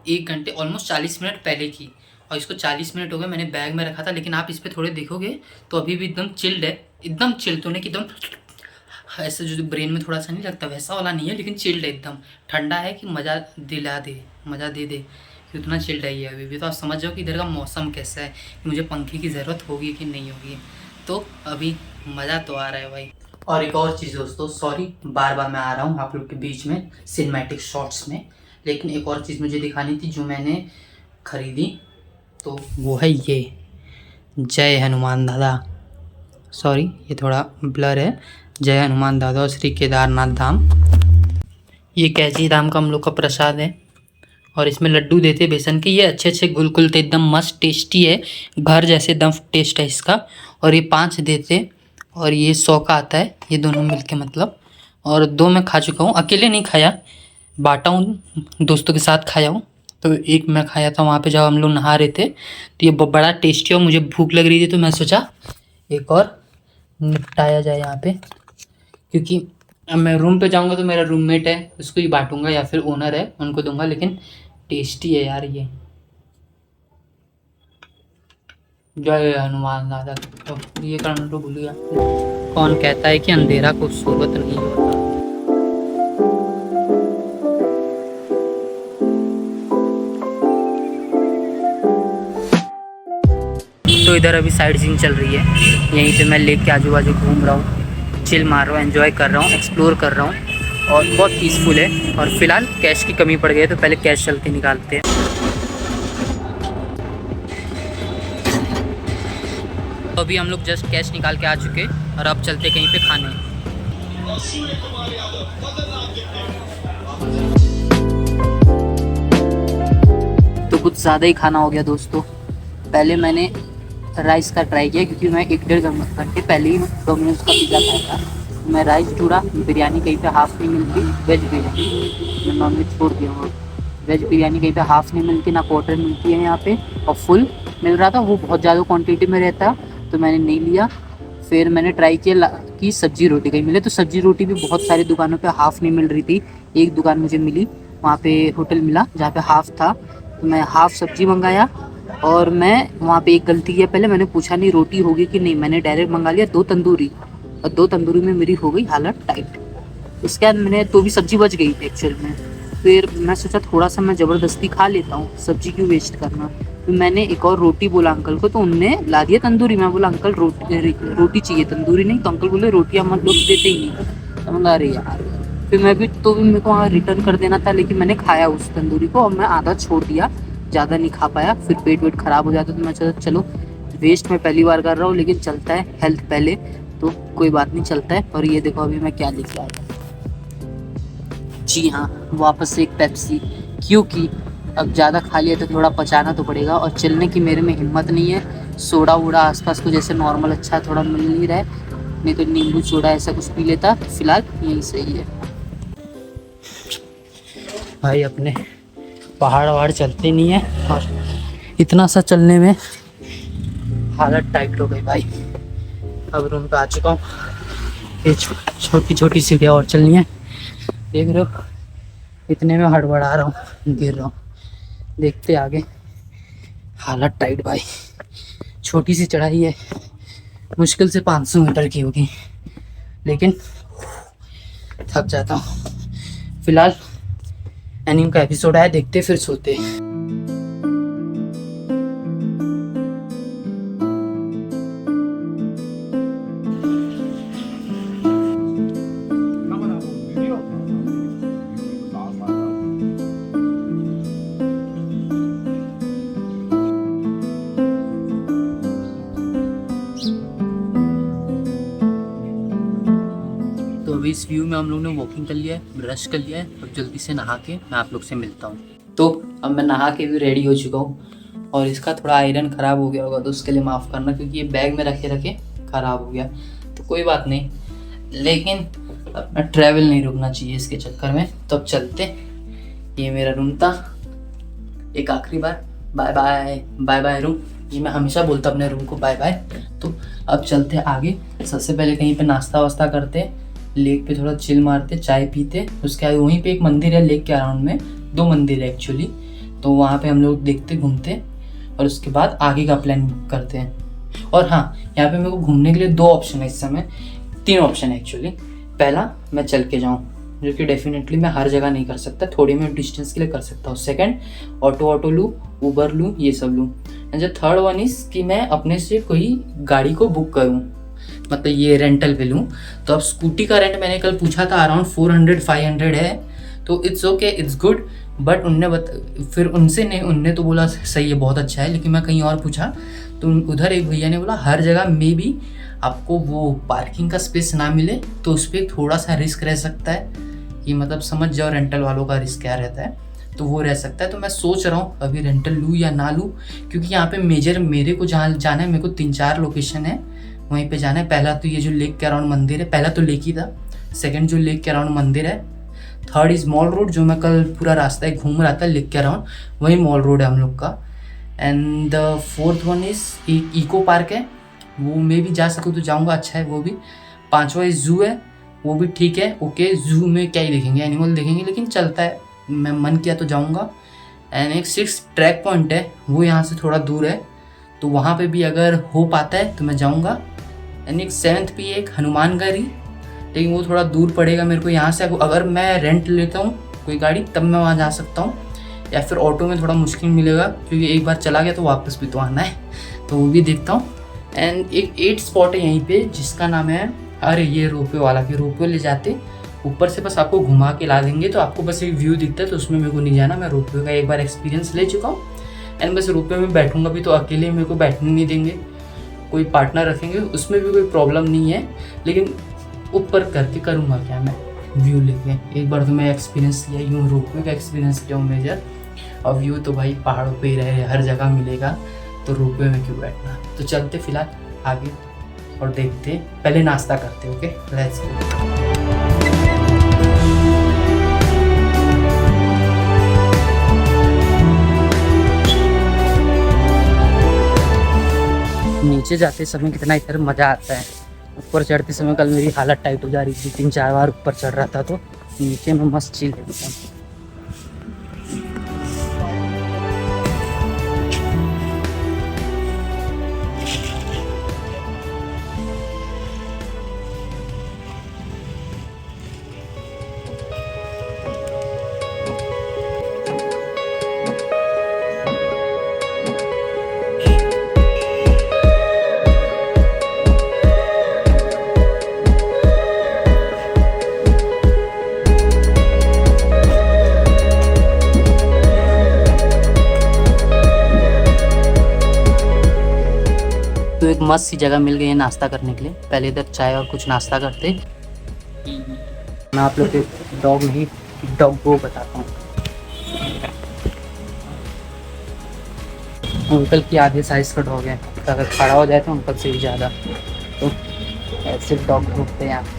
1 घंटे ऑलमोस्ट 40 मिनट पहले की, और इसको 40 मिनट हो गए मैंने बैग में रखा था। लेकिन आप इस पर थोड़े देखोगे तो अभी भी एकदम चिल्ड है, एकदम चिल्ड तो नहीं कि एकदम ऐसे जो ब्रेन में थोड़ा सा नहीं लगता वैसा वाला नहीं है, लेकिन चिल्ड है एकदम, ठंडा है कि मज़ा दिला दे, मज़ा दे दे, इतना चिल्ड है ये अभी भी। तो आप समझ जाओ कि इधर का मौसम कैसा है, कि मुझे पंखे की ज़रूरत होगी कि नहीं होगी। तो अभी मज़ा तो आ रहा है भाई। और एक और चीज़ दोस्तों, सॉरी बार बार मैं आ रहा हूँ आप लोग के बीच में सिनेमैटिक शॉट्स में, लेकिन एक और चीज़ मुझे दिखानी थी जो मैंने ख़रीदी, तो वो है ये जय हनुमान दादा, सॉरी ये थोड़ा ब्लर है, जय हनुमान दादा और श्री केदारनाथ धाम। ये कैची धाम का हम लोग का प्रसाद है, और इसमें लड्डू देते बेसन के, ये अच्छे अच्छे गुलगुल थे, एकदम मस्त टेस्टी है, घर जैसे एकदम टेस्ट है इसका। और ये 5 देते, और ये 100 का आता है, ये दोनों मिलके मतलब। और 2 मैं खा चुका हूँ, अकेले नहीं खाया, बांटा हूँ, दोस्तों के साथ खाया हूँ। तो एक मैं खाया था वहाँ पे जब हम लोग नहा रहे थे, तो ये बड़ा टेस्टी, और मुझे भूख लग रही थी तो मैं सोचा एक और निपटाया जाए यहाँ पे, क्योंकि अब मैं रूम पे जाऊँगा तो मेरा रूममेट है उसको ही बांटूंगा, या फिर ओनर है उनको दूंगा, लेकिन टेस्टी है यार ये। जय हनुमान दादा। तो ये करना तो भूल गया। कौन कहता है कि अंधेरा खूबसूरत नहीं होता। तो इधर अभी साइड सीन चल रही है, यहीं पे मैं लेक के आजू बाजू घूम रहा हूँ, चिल मार रहा हूँ, एंजॉय कर रहा हूँ, एक्सप्लोर कर रहा हूँ, और बहुत पीसफुल है। और फिलहाल कैश की कमी पड़ गई है, तो पहले कैश चल के निकालते हैं। तो अभी हम लोग जस्ट कैश निकाल के आ चुके, और अब चलते कहीं पे खाने। तो कुछ ज़्यादा ही खाना हो गया दोस्तों। पहले मैंने राइस का ट्राई किया, क्योंकि मैं 1-1.5 घंटे पहले ही डोमिनोज का पिज़्ज़ा खाया था। मैं राइस ढूंढा, बिरयानी कहीं पे हाफ़ नहीं मिलती, वेज बिरयानी, मैं नॉन वेज छोड़ दिया हूँ। वेज बिरयानी कहीं पे हाफ़ नहीं मिलती, ना क्वार्टर मिलती है यहाँ पे, और फुल मिल रहा था, वो बहुत ज़्यादा क्वांटिटी में रहता, तो मैंने नहीं लिया। फिर मैंने ट्राई किया कि सब्जी रोटी कहीं मिले, तो सब्जी रोटी भी बहुत सारी दुकानों पे हाफ़ नहीं मिल रही थी। एक दुकान मुझे मिली, वहाँ पे होटल मिला जहाँ पे हाफ़ था, तो मैं हाफ़ सब्जी मंगाया। और मैं वहाँ पे एक गलती किया, पहले मैंने पूछा नहीं रोटी होगी कि नहीं, मैंने डायरेक्ट मंगा लिया 2 तंदूरी, और 2 तंदूरी में मेरी हो गई हालत टाइट। उसके बाद मैंने तो भी सब्जी बच गई थी एक्चुअल में। फिर मैं सोचा थोड़ा सा मैं ज़बरदस्ती खा लेता हूँ, सब्जी क्यों वेस्ट करना। फिर मैंने एक और रोटी बोला अंकल को, तो उनने ला दिया तंदूरी। मैं बोला अंकल रोटी चाहिए, तंदूरी नहीं। तो अंकल बोले रोटियाँ हम लोग देते ही नहीं। तो मैं अरे यार, फिर मैं भी तो भी मेरे को वहाँ रिटर्न कर देना था, लेकिन मैंने खाया उस तंदूरी को, और मैं आधा छोड़ दिया, ज़्यादा नहीं खा पाया। फिर पेट वेट ख़राब हो जाता, तो मैं सोचा चलो वेस्ट मैं पहली बार कर रहा हूँ, लेकिन चलता है, हेल्थ पहले, तो कोई बात नहीं, चलता है। और ये देखो अभी मैं क्या लेके आया, जी हाँ, वापस से एक पेप्सी, क्योंकि अब ज़्यादा खा लिया तो थोड़ा पचाना तो पड़ेगा, और चलने की मेरे में हिम्मत नहीं है। सोडा वोडा आसपास को जैसे नॉर्मल अच्छा थोड़ा मिल नहीं रहा है, नहीं तो नींबू सोडा ऐसा कुछ पी लेता। फिलहाल यही सही है भाई, अपने पहाड़ वहाड़ चलते नहीं है, और इतना सा चलने में हालत टाइट हो गई भाई। अब रूम पे आ चुका हूँ, ये छोटी छोटी सीढ़ियाँ और चलनी है, देख रहे हो, इतने में हड़बड़ा रहा हूँ, गिर रहा हूँ, देखते आगे। हालत टाइट भाई, छोटी सी चढ़ाई है, मुश्किल से 500 मीटर की होगी, लेकिन थक जाता हूँ। फिलहाल एनीम का एपिसोड आया, देखते फिर सोते। अभी इस व्यू में हम लोग ने वॉकिंग कर लिया है, ब्रश कर लिया है, अब जल्दी से नहा के मैं आप लोग से मिलता हूँ। तो अब मैं नहा के भी रेडी हो चुका हूँ, और इसका थोड़ा आयरन ख़राब हो गया होगा, तो उसके लिए माफ़ करना, क्योंकि ये बैग में रखे रखे ख़राब हो गया, तो कोई बात नहीं। लेकिन अपना ट्रैवल नहीं रुकना चाहिए इसके चक्कर में। तो अब चलते, ये मेरा रूम था, एक आखिरी बार bye bye, bye bye room. ये मैं हमेशा बोलता अपने रूम को बाय बाय। तो अब चलते हैं आगे। सबसे पहले कहीं पे नाश्ता वास्ता करते, लेक पे थोड़ा चिल मारते, चाय पीते। उसके बाद वहीं पे एक मंदिर है लेक के अराउंड में, 2 मंदिर है एक्चुअली, तो वहाँ पे हम लोग देखते घूमते और उसके बाद आगे का प्लान करते हैं। और हाँ, यहाँ पे मेरे को घूमने के लिए 2 ऑप्शन है इस समय, 3 ऑप्शन है एक्चुअली। पहला, मैं चल के जाऊँ, जो कि डेफिनेटली मैं हर जगह नहीं कर सकता, थोड़ी मैं डिस्टेंस के लिए कर सकता हूँ। सेकंड, ऑटो लूँ, उबर लूँ, ये सब लूँ। एंड जो थर्ड वन इज़ कि मैं अपने से कोई गाड़ी को बुक करूँ, मतलब ये रेंटल पे लूँ। तो अब स्कूटी का रेंट मैंने कल पूछा था, अराउंड 400-500 है, तो it's okay, it's good. But फिर उनने तो बोला सही है, बहुत अच्छा है। लेकिन मैं कहीं और पूछा तो उधर एक भैया ने बोला हर जगह में भी आपको वो पार्किंग का स्पेस ना मिले, तो उस पर थोड़ा सा रिस्क रह सकता है। ये मतलब समझ जाओ रेंटल वालों का रिस्क क्या रहता है, तो वो रह सकता है। तो मैं सोच रहा हूँ अभी रेंटल लूँ या ना लूँ, क्योंकि यहाँ पे मेरे को जहाँ जाना है, मेरे को 3-4 लोकेशन है, वहीं पे जाना है। पहला तो ये जो लेक के अराउंड मंदिर है, पहला तो लेक ही था। सेकंड जो लेक के अराउंड मंदिर है। थर्ड इज़ मॉल रोड, जो मैं कल पूरा रास्ता घूम रहा था लेक के अराउंड, वही मॉल रोड है हम लोग का। And the fourth one is eco park है, वो मैं भी जा सकूँ तो जाऊँगा, अच्छा है वो भी। 5वां इज़ जू है, वो भी ठीक है, ओके। जू में क्या ही देखेंगे, एनिमल देखेंगे, लेकिन चलता है, मैं मन किया तो जाऊँगा। एंड एक 6 ट्रैक पॉइंट है, वो यहाँ से थोड़ा दूर है, तो वहाँ पे भी अगर हो पाता है तो मैं जाऊँगा। एंड एक 7th भी एक हनुमानगढ़ी, लेकिन वो थोड़ा दूर पड़ेगा मेरे को यहाँ से। अगर मैं रेंट लेता हूँ कोई गाड़ी तब मैं वहाँ जा सकता हूँ, या फिर ऑटो में थोड़ा मुश्किल मिलेगा, क्योंकि एक बार चला गया तो वापस भी तो आना है, तो वो भी देखता हूँ। एंड एक 8 स्पॉट है यहीं पे, जिसका नाम है, अरे ये रोपवे वाला, कि रोपवे ले जाते ऊपर से बस आपको घुमा के ला देंगे, तो आपको बस एक व्यू दिखता है, तो उसमें मेरे को नहीं जाना। मैं रोपवे का एक बार एक्सपीरियंस ले चुका हूँ। एंड बस रोपवे में बैठूंगा भी तो अकेले मेरे को बैठने नहीं देंगे, कोई पार्टनर रखेंगे, उसमें भी कोई प्रॉब्लम नहीं है। लेकिन ऊपर करके करूँगा क्या मैं, व्यू लेके। एक बार तो मैं एक्सपीरियंस लिया, यूँ रोपवे का एक्सपीरियंस लिया हूँ मेजर, और व्यू तो भाई पहाड़ों पे ही रहे, हर जगह मिलेगा, तो रोपवे में क्यों बैठना। तो चलते फिलहाल आगे और देखते, पहले नाश्ता करते। Okay, let's go. नीचे जाते समय कितना इधर मज़ा आता है, ऊपर चढ़ते समय कल मेरी हालत टाइट हो जा रही थी, 3-4 बार ऊपर चढ़ रहा था, तो नीचे में मस्त चिल लेता हूँ। तो एक मस्त सी जगह मिल गई है नाश्ता करने के लिए। पहले इधर चाय और कुछ नाश्ता करते। मैं आप लोग के डॉग नहीं, डॉग को बताता हूँ। अंकल की आधे साइज़ का डॉग है, तो अगर खड़ा हो जाए तो अंकल से भी ज़्यादा, तो ऐसे डॉग ढूंढते हैं यहाँ पे।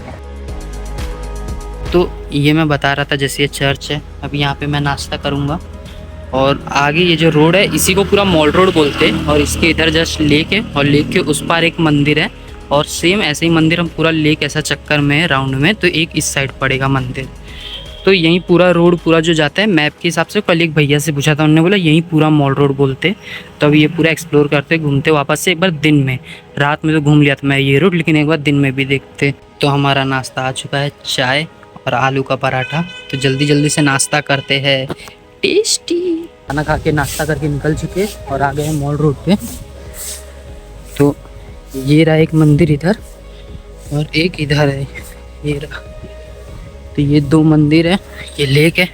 तो ये मैं बता रहा था, जैसे ये चर्च है, अभी यहाँ पे मैं नाश्ता करूँगा, और आगे ये जो रोड है इसी को पूरा मॉल रोड बोलते हैं, और इसके इधर जस्ट लेक है, और लेक के उस पार एक मंदिर है, और सेम ऐसे ही मंदिर हम पूरा लेक ऐसा चक्कर में है राउंड में, तो एक इस साइड पड़ेगा मंदिर। तो यहीं पूरा रोड पूरा जो जाता है मैप के हिसाब से, कल एक भैया से पूछा था, उन्होंने बोला यहीं पूरा मॉल रोड बोलते। तो अभी ये पूरा एक्सप्लोर करते घूमते वापस से, एक बार दिन में, रात में तो घूम लिया था मैं ये रोड, लेकिन एक बार दिन में भी देखते। तो हमारा नाश्ता आ चुका है, चाय और आलू का पराठा। तो जल्दी जल्दी से नाश्ता करते हैं, टेस्टी खाना खा के नाश्ता करके निकल चुके और आ गए हैं मॉल रोड पे। तो ये रहा एक मंदिर इधर और एक इधर है, ये रहा। तो ये 2 मंदिर है, ये लेक है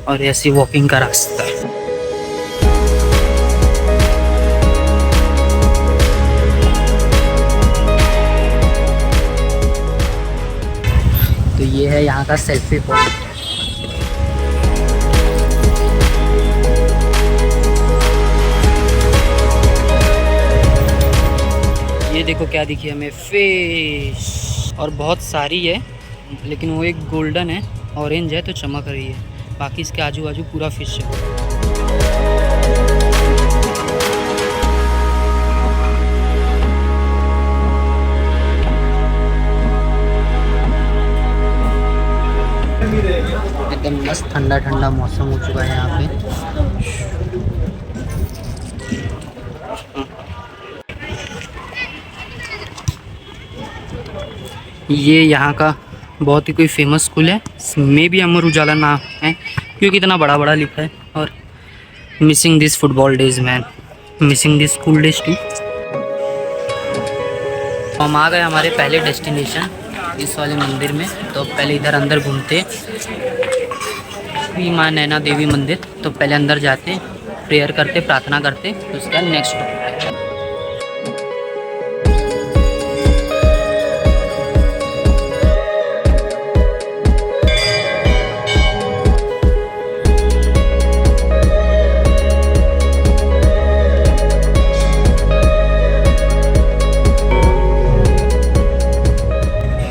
और ऐसी वॉकिंग का रास्ता। तो ये है यहाँ का सेल्फी पॉइंट। ये देखो क्या दिखी हमें, फिश, और बहुत सारी है, लेकिन वो एक गोल्डन है, ऑरेंज है तो चमक रही है, बाकी इसके आजू बाजू पूरा फिश है। ठंडा ठंडा मौसम हो चुका है यहाँ पे। ये यहाँ का बहुत ही कोई फेमस स्कूल है, मे भी अमर उजाला नाम है क्योंकि इतना बड़ा बड़ा लिखा है। और missing this football days man, missing this school days too. हम आ गए हमारे पहले डेस्टिनेशन इस वाले मंदिर में। तो पहले इधर अंदर घूमते, श्री माँ नैना देवी मंदिर। तो पहले अंदर जाते, प्रेयर करते, प्रार्थना करते, तो उसका नेक्स्ट।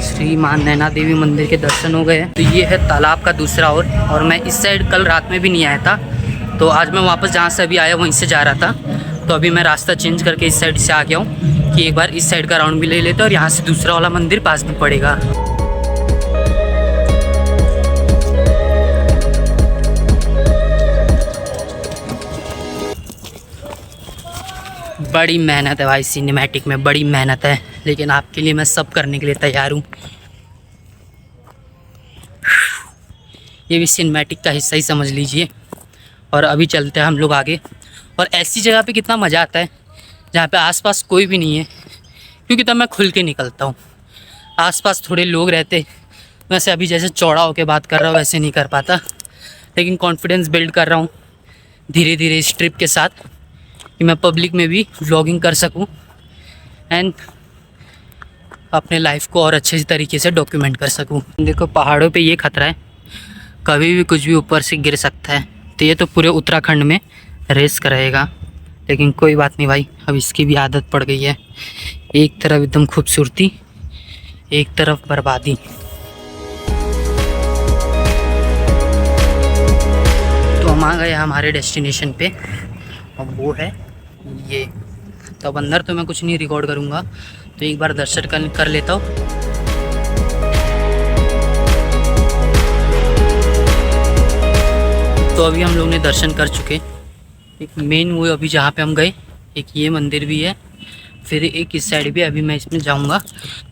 श्री माँ नैना देवी मंदिर के दर्शन हो गए हैं। तो ये है तालाब का दूसरा ओर, और मैं इस साइड कल रात में भी नहीं आया था, तो आज मैं वापस जहाँ से अभी आया वहीं से जा रहा था। तो अभी मैं रास्ता चेंज करके इस साइड से आ गया हूँ कि एक बार इस साइड का राउंड भी ले लेते और यहाँ से दूसरा वाला मंदिर पास भी पड़ेगा। बड़ी मेहनत है भाई, सिनेमैटिक में बड़ी मेहनत है, लेकिन आपके लिए मैं सब करने के लिए तैयार हूँ। ये भी सिनेमैटिक का हिस्सा ही समझ लीजिए। और अभी चलते हैं हम लोग आगे। और ऐसी जगह पे कितना मज़ा आता है जहाँ पे आसपास कोई भी नहीं है, क्योंकि तब मैं खुल के निकलता हूँ। आसपास थोड़े लोग रहते, वैसे अभी जैसे चौड़ा होकर बात कर रहा हूँ वैसे नहीं कर पाता, लेकिन कॉन्फिडेंस बिल्ड कर रहा हूँ धीरे धीरे इस ट्रिप के साथ कि मैं पब्लिक में भी व्लॉगिंग कर सकूं एंड अपने लाइफ को और अच्छे तरीके से डॉक्यूमेंट कर सकूं। देखो पहाड़ों पे ये खतरा है, कभी भी कुछ भी ऊपर से गिर सकता है। तो ये तो पूरे उत्तराखंड में रिस्क रहेगा, लेकिन कोई बात नहीं भाई, अब इसकी भी आदत पड़ गई है। एक तरफ एकदम खूबसूरती, एक तरफ बर्बादी। तो हम आ गए हमारे डेस्टिनेशन पे, और वो है ये। तो अब अंदर तो मैं कुछ नहीं रिकॉर्ड करूँगा, तो एक बार दर्शन कर लेता हूँ। तो अभी हम लोग ने दर्शन कर चुके। एक मेन वो अभी जहाँ पे हम गए, एक ये मंदिर भी है, फिर एक इस साइड भी। अभी मैं इसमें जाऊँगा।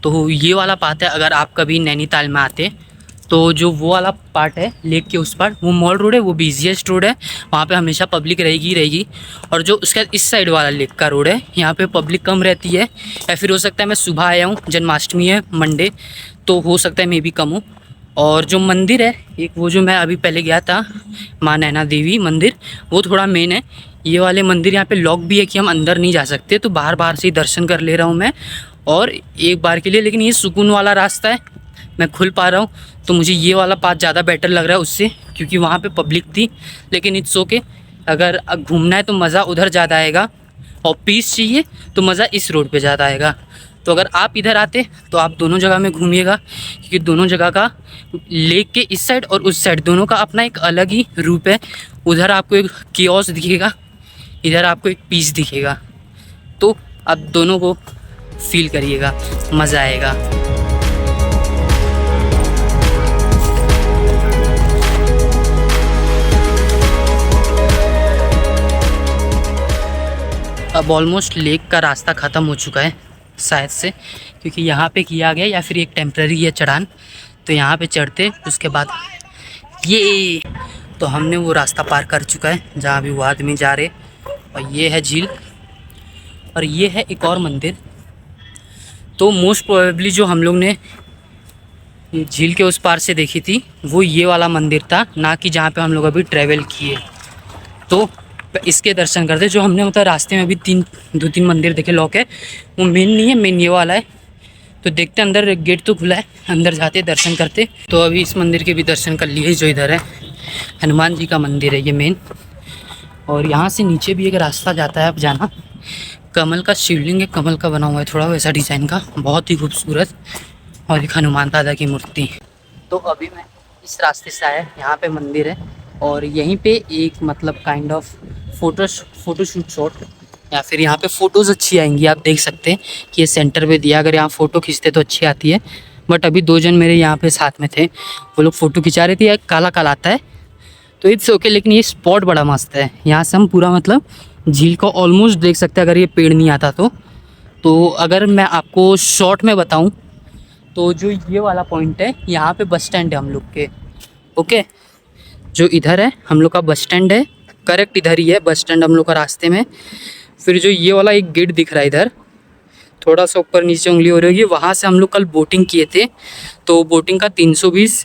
तो ये वाला पार्ट है, अगर आप कभी नैनीताल में आते तो जो वो वाला पार्ट है लेक के उस पार, वो मॉल रोड है, वो बिजीएस्ट रोड है, वहाँ पे हमेशा पब्लिक रहेगी रहेगी। और जो उसका इस साइड वाला लेक का रोड है, यहाँ पे पब्लिक कम रहती है, या फिर हो सकता है मैं सुबह आया हूँ, जन्माष्टमी है मंडे, तो हो सकता है मैं भी कम हूँ। और जो मंदिर है एक, वो जो मैं अभी पहले गया था माँ नैना देवी मंदिर, वो थोड़ा मेन है। ये वाले मंदिर यहाँ पे लॉक भी है कि हम अंदर नहीं जा सकते, तो बाहर बाहर से ही दर्शन कर ले रहा हूँ मैं, और एक बार के लिए। लेकिन ये सुकून वाला रास्ता है, मैं खुल पा रहा हूँ, तो मुझे ये वाला पाथ ज़्यादा बेटर लग रहा है उससे, क्योंकि वहाँ पे पब्लिक थी। लेकिन इट्स ओके, अगर घूमना है तो मज़ा उधर ज़्यादा आएगा, और पीस चाहिए तो मज़ा इस रोड पे ज़्यादा आएगा। तो अगर आप इधर आते तो आप दोनों जगह में घूमिएगा, क्योंकि दोनों जगह का, लेक के इस साइड और उस साइड, दोनों का अपना एक अलग ही रूप है। उधर आपको एक कियोस दिखेगा, इधर आपको एक पीस दिखेगा, तो आप दोनों को फील करिएगा, मज़ा आएगा। अब ऑलमोस्ट लेक का रास्ता ख़त्म हो चुका है शायद से, क्योंकि यहाँ पे किया गया, या फिर एक टेम्प्रेरी है चढ़ान, तो यहाँ पे चढ़ते उसके बाद ये, तो हमने वो रास्ता पार कर चुका है जहाँ भी वो आदमी जा रहे। और ये है झील, और ये है एक और मंदिर। तो मोस्ट प्रोबेबली जो हम लोग ने झील के उस पार से देखी थी, वो ये वाला मंदिर था, ना कि जहाँ पे हम लोग अभी ट्रैवल किए। तो इसके दर्शन करते, जो हमने मतलब रास्ते में अभी दो तीन मंदिर देखे लॉक है, वो मेन नहीं है, मेन ये वाला है। तो देखते अंदर, गेट तो खुला है, अंदर जाते दर्शन करते। तो अभी इस मंदिर के भी दर्शन कर लिए, जो इधर है हनुमान जी का मंदिर है ये मेन। और यहाँ से नीचे भी एक रास्ता जाता है अब जाना, कमल का शिवलिंग है, कमल का बना हुआ है थोड़ा वैसा डिज़ाइन का, बहुत ही खूबसूरत, और एक हनुमान दादा की मूर्ति। तो अभी मैं इस रास्ते से आया, यहाँ पे मंदिर है, और यहीं पे एक मतलब काइंड ऑफ फोटोशूट शॉट, या फिर यहाँ पे फ़ोटोज़ अच्छी आएंगी। आप देख सकते हैं कि ये सेंटर पे दिया, अगर यहाँ फ़ोटो खींचते तो अच्छी आती है। बट अभी दो जन मेरे यहाँ पे साथ में थे, वो लोग फ़ोटो खिंचा रहे थे। एक काला काला आता है, तो इट्स ओके, लेकिन ये स्पॉट बड़ा मस्त है। यहाँ से हम पूरा मतलब झील को ऑलमोस्ट देख सकते हैं अगर ये पेड़ नहीं आता तो अगर मैं आपको शॉर्ट में बताऊँ तो जो ये वाला पॉइंट है यहाँ पे बस स्टैंड है हम लोग के। ओके, जो इधर है हम लोग का बस स्टैंड है, करेक्ट इधर ही है बस स्टैंड हम लोग का रास्ते में। फिर जो ये वाला एक गेट दिख रहा है इधर, थोड़ा सा ऊपर नीचे उंगली हो रही होगी, वहाँ से हम लोग कल बोटिंग किए थे। तो बोटिंग का 320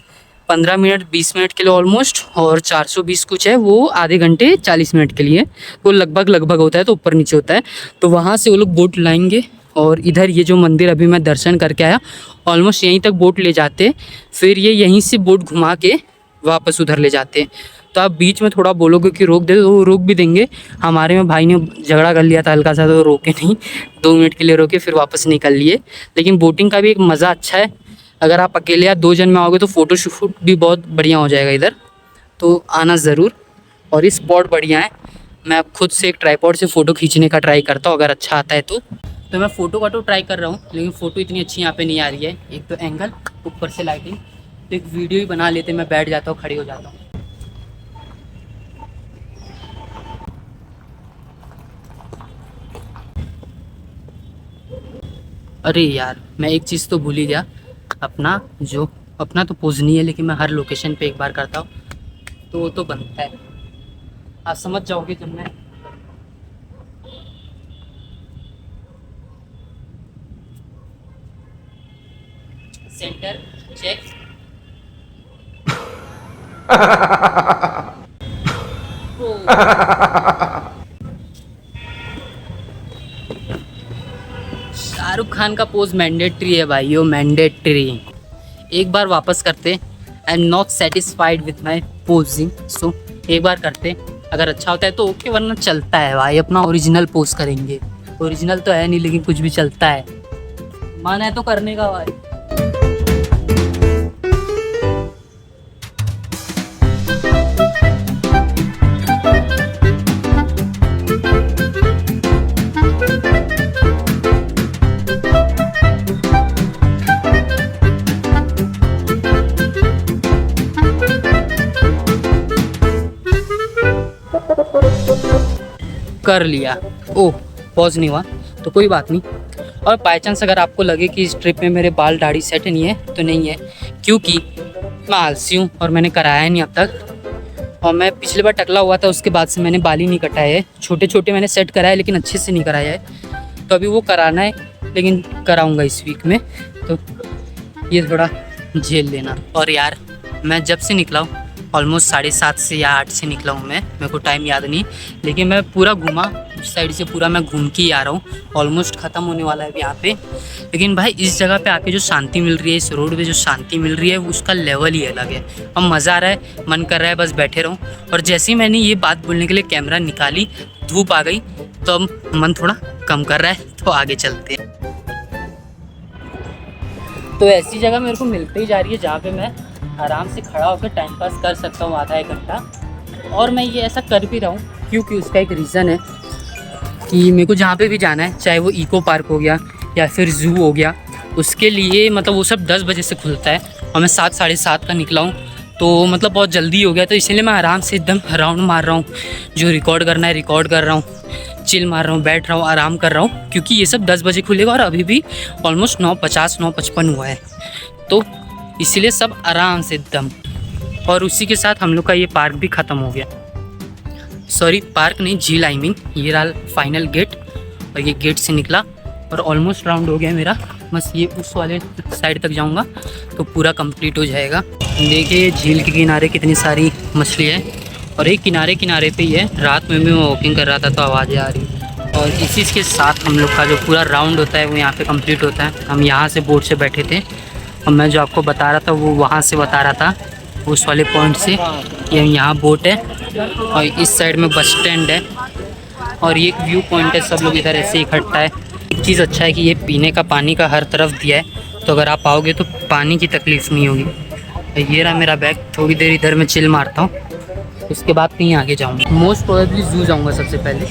15 मिनट 20 मिनट के लिए ऑलमोस्ट, और 420 कुछ है वो आधे घंटे 40 मिनट के लिए, वो लगभग होता है, तो ऊपर नीचे होता है। तो वहाँ से वो लोग बोट लाएंगे और इधर ये जो मंदिर अभी मैं दर्शन करके आया ऑलमोस्ट यहीं तक बोट ले जाते, फिर ये यहीं से बोट घुमा के वापस उधर ले जाते। तो आप बीच में थोड़ा बोलोगे कि रोक दे तो वो रोक भी देंगे। हमारे में भाई ने झगड़ा कर लिया था हल्का सा, तो रोके नहीं, 2 मिनट के लिए रोके फिर वापस निकल लिए। लेकिन बोटिंग का भी एक मज़ा अच्छा है। अगर आप अकेले या 2 जन में आओगे तो फ़ोटो शूट भी बहुत बढ़िया हो जाएगा इधर, तो आना ज़रूर। और ये स्पॉट बढ़िया है। मैं अब खुद से एक ट्राइपॉड से फ़ोटो खींचने का ट्राई करता हूँ, अगर अच्छा आता है तो मैं फ़ोटो का तो ट्राई कर रहा हूँ, लेकिन फ़ोटो इतनी अच्छी यहाँ पे नहीं आ रही है। एक तो एंगल, ऊपर से लाइटिंग, तो एक वीडियो ही बना लेते, मैं बैठ जाता हूँ, खड़ी हो जाता हूँ। अरे यार, मैं एक चीज़ तो भूल ही गया, अपना तो पोज नहीं है, लेकिन मैं हर लोकेशन पे एक बार करता हूँ, तो वो तो बनता है। आप समझ जाओगे जब मैं सेंटर चेक। शाहरुख खान का पोज मैंडेटरी है भाइयों, मैंडेटरी। एक बार वापस करते। I am not satisfied with my posing, so एक बार करते, अगर अच्छा होता है तो ओके, वरना चलता है भाई, अपना ओरिजिनल पोज करेंगे। ओरिजिनल तो है नहीं, लेकिन कुछ भी चलता है, मन है तो करने का भाई। कर लिया, ओह पॉज नहीं हुआ तो कोई बात नहीं। और बाई चांस अगर आपको लगे कि इस ट्रिप में मेरे बाल दाढ़ी सेट नहीं है, तो नहीं है, क्योंकि मैं आलसी हूँ और मैंने कराया नहीं अब तक। और मैं पिछली बार टकला हुआ था, उसके बाद से मैंने बाल ही नहीं कटाए है। छोटे छोटे मैंने सेट कराया, लेकिन अच्छे से नहीं कराया है, तो अभी वो कराना है, लेकिन कराऊंगा इस वीक में, तो ये थोड़ा झेल लेना। और यार मैं जब से निकला हूँ ऑलमोस्ट 7:30 से या 8 से निकला हूँ मैं, मेरे को टाइम याद नहीं, लेकिन मैं पूरा घूमा, उस साइड से पूरा मैं घूम के ही आ रहा हूँ। ऑलमोस्ट ख़त्म होने वाला है यहाँ पे, लेकिन भाई इस जगह पे आके जो शांति मिल रही है, इस रोड पे जो शांति मिल रही है, उसका लेवल ही अलग है। अब मज़ा आ रहा है, मन कर रहा है बस बैठे रहूँ। और जैसे ही मैंने ये बात बोलने के लिए कैमरा निकाली, धूप आ गई, तो अब मन थोड़ा कम कर रहा है, तो आगे चलते हैं। तो ऐसी जगह मेरे को मिलते ही जा रही है जहाँ पे मैं आराम से खड़ा होकर टाइम पास कर सकता हूँ आधा 1 घंटा। और मैं ये ऐसा कर भी रहा हूँ क्योंकि उसका एक रीज़न है कि मेरे को जहाँ पे भी जाना है, चाहे वो इको पार्क हो गया या फिर ज़ू हो गया, उसके लिए मतलब वो सब 10 बजे से खुलता है और मैं 7 साढ़े 7 का निकला हूँ, तो मतलब बहुत जल्दी हो गया। तो इसलिए मैं आराम से एकदम राउंड मार रहा हूँ, जो रिकॉर्ड करना है रिकॉर्ड कर रहा हूँ, चिल मार रहा हूँ, बैठ रहा हूँ, आराम कर रहा हूँ, क्योंकि ये सब 10 बजे खुलेगा और अभी भी ऑलमोस्ट 9:50 9:55 हुआ है, तो इसीलिए सब आराम से एकदम। और उसी के साथ हम लोग का ये पार्क भी ख़त्म हो गया, सॉरी पार्क नहीं, झील आई मीन। ये रहा फाइनल गेट, और ये गेट से निकला और ऑलमोस्ट राउंड हो गया मेरा, बस ये उस वाले साइड तक जाऊंगा तो पूरा कंप्लीट हो जाएगा। देखिए झील के किनारे कितनी सारी मछली है, और एक किनारे किनारे पे ही है। रात में भी मैं वॉकिंग कर रहा था तो आवाज़ें आ रही, और इसी के साथ हम लोग का जो पूरा राउंड होता है वो यहाँ पे कंप्लीट होता है। हम यहाँ से बोट से बैठे थे, और मैं जो आपको बता रहा था वो वहाँ से बता रहा था, उस वाले पॉइंट से। ये यहाँ बोट है और इस साइड में बस स्टैंड है, और ये एक व्यू पॉइंट है, सब लोग इधर ऐसे इकट्ठा है। एक चीज़ अच्छा है कि ये पीने का पानी का हर तरफ दिया है, तो अगर आप आओगे तो पानी की तकलीफ़ नहीं होगी। ये रहा मेरा बैग, थोड़ी देर इधर मैं चिल मारता हूँ, उसके बाद कहीं आगे जाऊँगा। मोस्ट प्रोबेबली ज़ू जाऊँगा सबसे पहले।